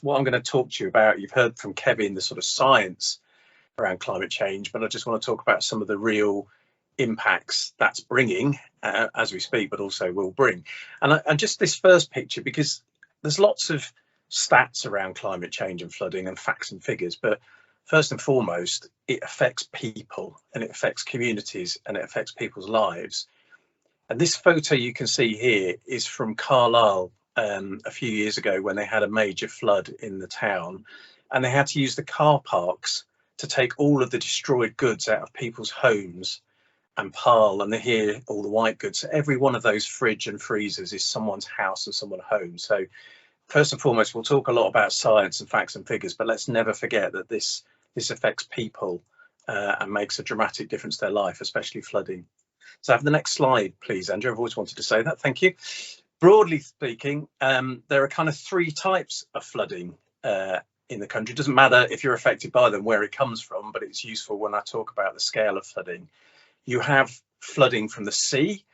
what I'm going to talk to you about, you've heard from Kevin the sort of science around climate change, but I just want to talk about some of the real impacts that's bringing as we speak, but also will bring. And just this first picture, because there's lots of stats around climate change and flooding and facts and figures, but first and foremost, it affects people and it affects communities and it affects people's lives. And this photo you can see here is from Carlisle a few years ago when they had a major flood in the town, and they had to use the car parks to take all of the destroyed goods out of people's homes and pile, and here all the white goods. So every one of those fridge and freezers is someone's house and someone's home. So first and foremost, we'll talk a lot about science and facts and figures, but let's never forget that this affects people and makes a dramatic difference to their life, especially flooding. So have the next slide, please, Andrew. I've always wanted to say that. Thank you. Broadly speaking, there are kind of three types of flooding in the country. It doesn't matter if you're affected by them, where it comes from, but it's useful when I talk about the scale of flooding. You have flooding from the sea,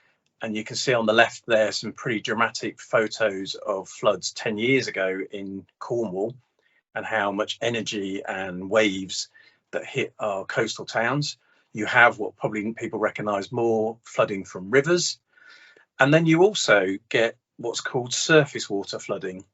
and you can see on the left there some pretty dramatic photos of floods 10 years ago in Cornwall and how much energy and waves that hit our coastal towns. You have what probably people recognise more, flooding from rivers. And then you also get what's called surface water flooding.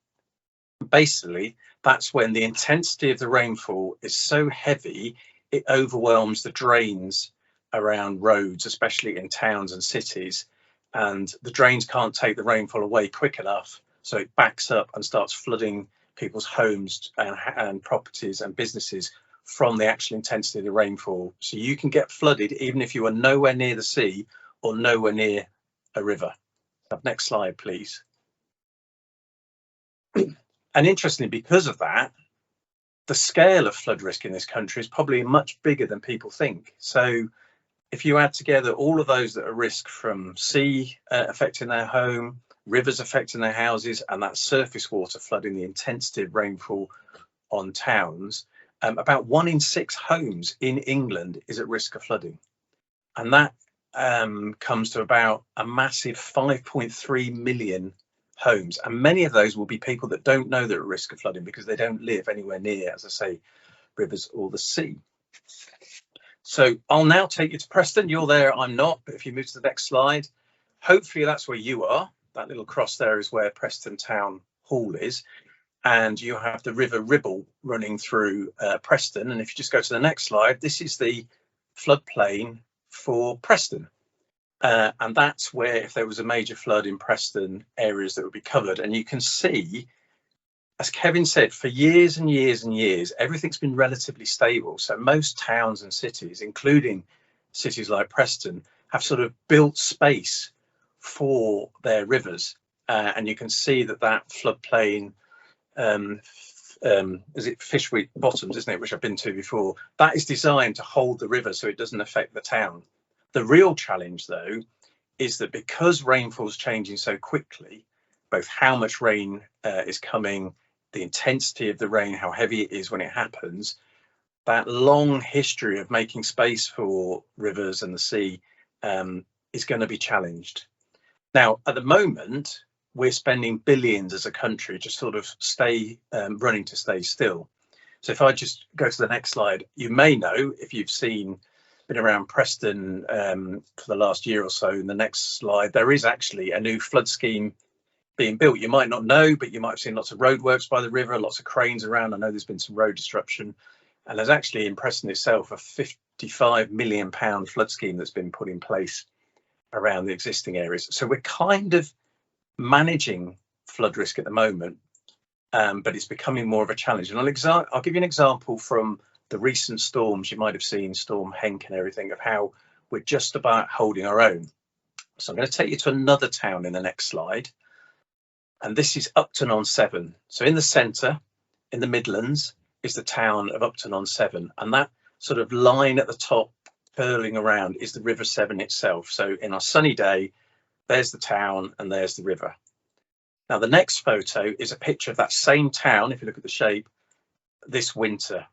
Basically, that's when the intensity of the rainfall is so heavy, it overwhelms the drains around roads, especially in towns and cities. And the drains can't take the rainfall away quick enough. So it backs up and starts flooding people's homes and properties and businesses from the actual intensity of the rainfall. So you can get flooded even if you are nowhere near the sea or nowhere near a river. Next slide, please. And interestingly, because of that, the scale of flood risk in this country is probably much bigger than people think. So if you add together all of those that are risk from sea affecting their home, rivers affecting their houses, and that surface water flooding, the intensity of rainfall on towns, about 1 in 6 homes in England is at risk of flooding. And that comes to about a massive 5.3 million homes. And many of those will be people that don't know they're at risk of flooding because they don't live anywhere near, as I say, rivers or the sea. So I'll now take you to Preston. You're there, I'm not, but if you move to the next slide, hopefully that's where you are. That little cross there is where Preston Town Hall is. And you have the River Ribble running through Preston. And if you just go to the next slide, this is the floodplain for Preston. And that's where, if there was a major flood in Preston, areas that would be covered. And you can see, as Kevin said, for years and years and years, everything's been relatively stable. So most towns and cities, including cities like Preston, have sort of built space for their rivers. And you can see that floodplain, is it Fishwick Bottoms, isn't it, which I've been to before, that is designed to hold the river so it doesn't affect the town. The real challenge, though, is that because rainfall's changing so quickly, both how much rain is coming, the intensity of the rain, how heavy it is when it happens, that long history of making space for rivers and the sea is going to be challenged. Now, at the moment, we're spending billions as a country to sort of stay running to stay still. So if I just go to the next slide, you may know, if you've been around Preston for the last year or so, in the next slide, there is actually a new flood scheme being built. You might not know, but you might have seen lots of roadworks by the river, lots of cranes around. I know there's been some road disruption. And there's actually in Preston itself a £55 million flood scheme that's been put in place around the existing areas. So we're kind of managing flood risk at the moment, but it's becoming more of a challenge. And I'll give you an example from the recent storms. You might have seen Storm Henk and everything, of how we're just about holding our own. So I'm going to take you to another town in the next slide. And this is Upton-on-Severn. So in the centre, in the Midlands, is the town of Upton-on-Severn. And that sort of line at the top curling around is the River Severn itself. So in our sunny day, there's the town and there's the river. Now, the next photo is a picture of that same town, if you look at the shape, this winter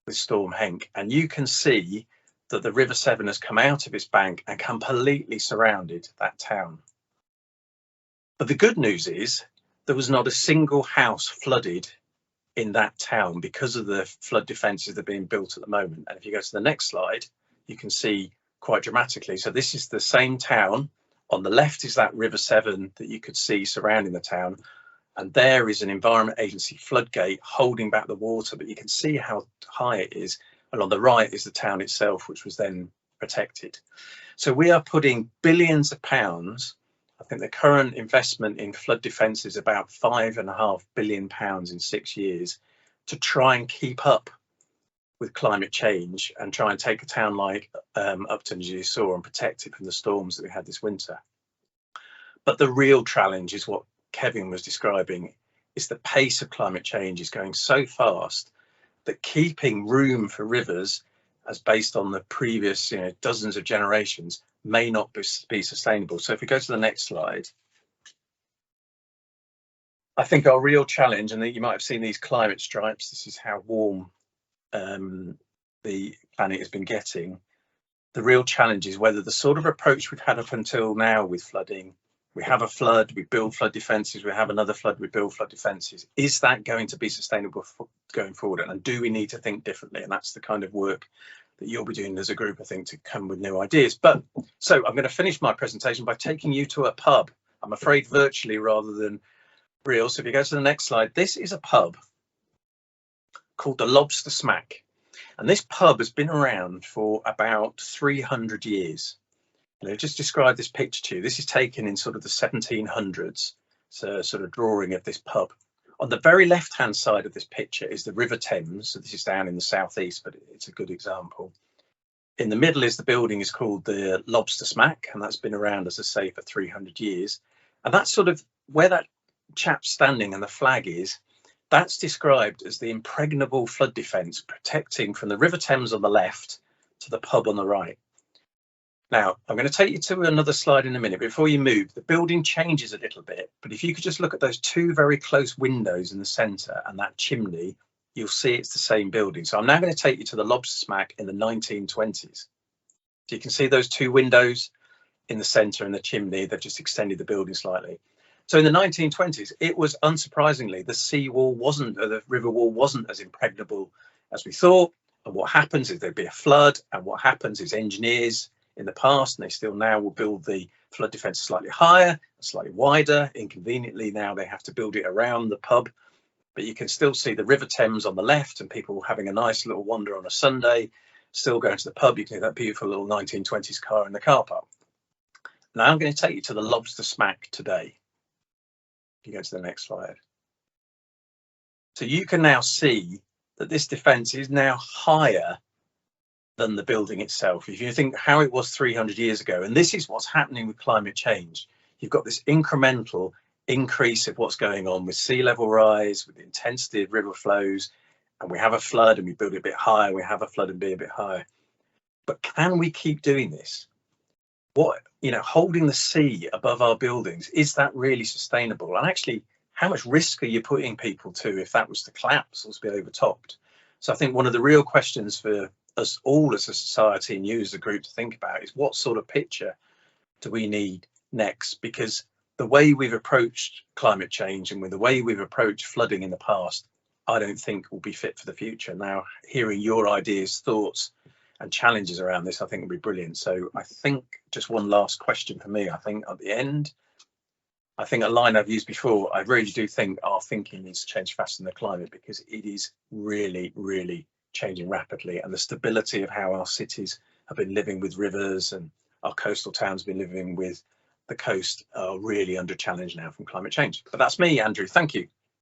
with Storm Henk. And you can see that the River Severn has come out of its bank and completely surrounded that town. But the good news is there was not a single house flooded in that town because of the flood defences that are being built at the moment. And if you go to the next slide, you can see quite dramatically. So this is the same town. On the left is that River Severn that you could see surrounding the town. And there is an Environment Agency floodgate holding back the water, but you can see how high it is. And on the right is the town itself, which was then protected. So we are putting billions of pounds. I think the current investment in flood defence is about £5.5 billion in 6 years to try and keep up with climate change and try and take a town like Upton, as you saw, and protect it from the storms that we had this winter. But the real challenge is what Kevin was describing, is the pace of climate change is going so fast that keeping room for rivers, as based on the previous dozens of generations, may not be sustainable. So if we go to the next slide, I think our real challenge, and you might have seen these climate stripes, this is how warm the planet has been getting. The real challenge is whether the sort of approach we've had up until now with flooding, we have a flood, we build flood defences, we have another flood, we build flood defences, is that going to be sustainable going forward? And do we need to think differently? And that's the kind of work that you'll be doing as a group, I think, to come with new ideas. But so I'm going to finish my presentation by taking you to a pub, I'm afraid virtually rather than real. So if you go to the next slide, this is a pub called the Lobster Smack. And this pub has been around for about 300 years. Just describe this picture to you. This is taken in sort of the 1700s. So sort of drawing of this pub. On the very left-hand side of this picture is the River Thames. So this is down in the southeast, but it's a good example. In the middle is the building is called the Lobster Smack, and that's been around, as I say, for 300 years. And that's sort of where that chap's standing and the flag is. That's described as the impregnable flood defence, protecting from the River Thames on the left to the pub on the right. Now, I'm going to take you to another slide in a minute. Before you move, the building changes a little bit, but if you could just look at those two very close windows in the centre and that chimney, you'll see it's the same building. So I'm now going to take you to the Lobster Smack in the 1920s. So you can see those two windows in the centre and the chimney. They've just extended the building slightly. So in the 1920s, it was unsurprisingly, the seawall wasn't, or the river wall wasn't as impregnable as we thought. And what happens is there'd be a flood. And what happens is engineers in the past, and they still now, will build the flood defence slightly higher, slightly wider. Inconveniently, now they have to build it around the pub. But you can still see the River Thames on the left and people having a nice little wander on a Sunday, still going to the pub. You can see that beautiful little 1920s car in the car park. Now I'm going to take you to the Lobster Smack today. You go to the next slide. So you can now see that this defence is now higher than the building itself. If you think how it was 300 years ago, and this is what's happening with climate change, you've got this incremental increase of what's going on with sea level rise, with the intensity of river flows, and we have a flood and we build it a bit higher, we have a flood and be a bit higher. But can we keep doing this? What, holding the sea above our buildings, is that really sustainable? And actually, how much risk are you putting people to if that was to collapse or to be overtopped? So I think one of the real questions for us all as a society and you as a group to think about is, what sort of picture do we need next? Because the way we've approached climate change and with the way we've approached flooding in the past, I don't think will be fit for the future. Now, hearing your ideas, thoughts and challenges around this, I think will be brilliant. So I think just one last question for me. I think at the end, I think a line I've used before, I really do think our thinking needs to change faster than the climate, because it is really, really changing rapidly. And the stability of how our cities have been living with rivers and our coastal towns have been living with the coast are really under challenge now from climate change. But that's me, Andrew. Thank you.